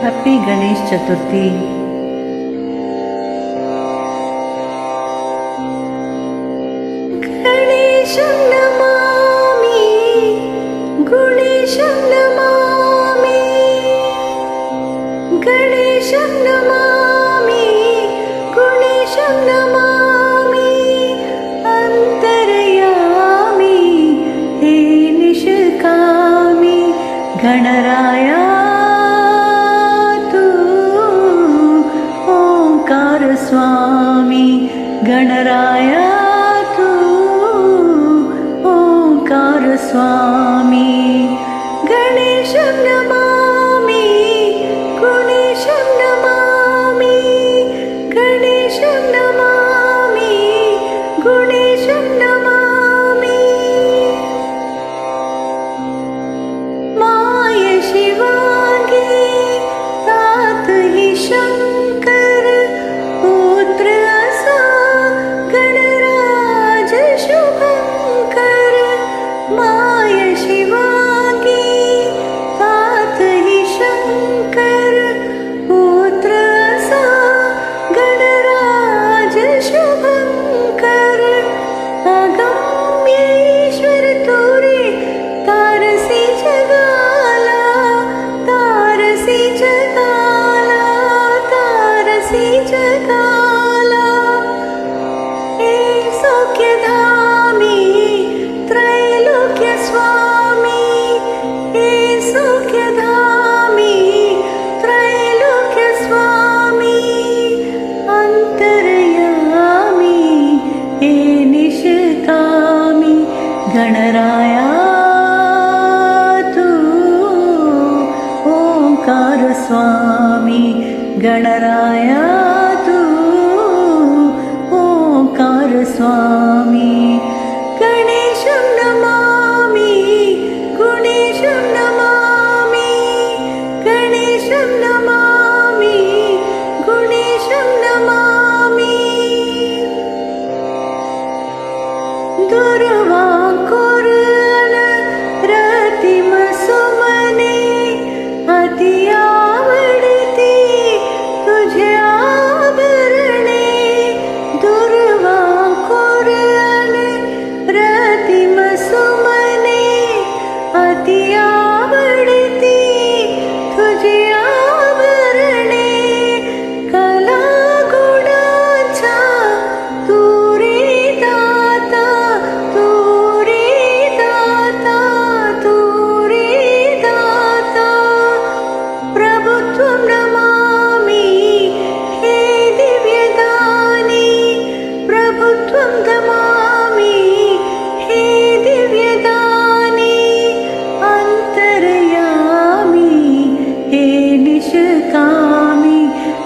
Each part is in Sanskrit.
हैप्पी गणेश चतुर्थी। गणेशं नमामि, गुणेशं नमामि, गणेशं नमामि, गुणेशं नमामि, अन्तर्यामि हे निष्कामि गणराया स्वामी गणराया तू ओंकार स्वामी। गणेशं नमामि, गुणेशं नमामि, गणेशं नमामि, गुणेशं नमामि। माय शिवांगी तात हि शंकर, पुत्र असा गणराज शुभंकर। माय शिवांगी तात हि शंकर, पुत्र असा गणराज शुभंकर। अगम्य ईश्वर तुरे तारसी जगाला, तारसी जगाला, तारसी जगाला। हे सौख्यधामी त्रैलोक्य स्वामी, हे सौख्यधामी त्रैलोक्य स्वामी, अन्तर्यामी हे निष्कामी गणराया तू ओंकार स्वामी। गणराया तू ओंकार स्वामी। गणेशं नमामि, गुणेशं नमामि, गणेशं नमामि, गुणेशं नमामि। दुर्वांकुरन रतिम सुमने, अति आवडती तुझे आभरणे। दुर्वांकुरन रतिम सुमने, अति आवडती तुझे आभरणे। कला गुणांचा तू रे दाता, तू रे दाता, तू रे दाता। प्रभुत्वं नमामि हे दिव्यदानी, प्रभुत्वं नमामि हे दिव्यदानी, अन्तर्यामि हे निष्कामि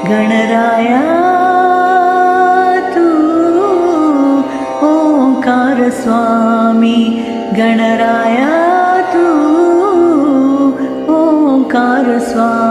गणराया तू ओंकार स्वामी। गणराया तू ओंकार स्वामी।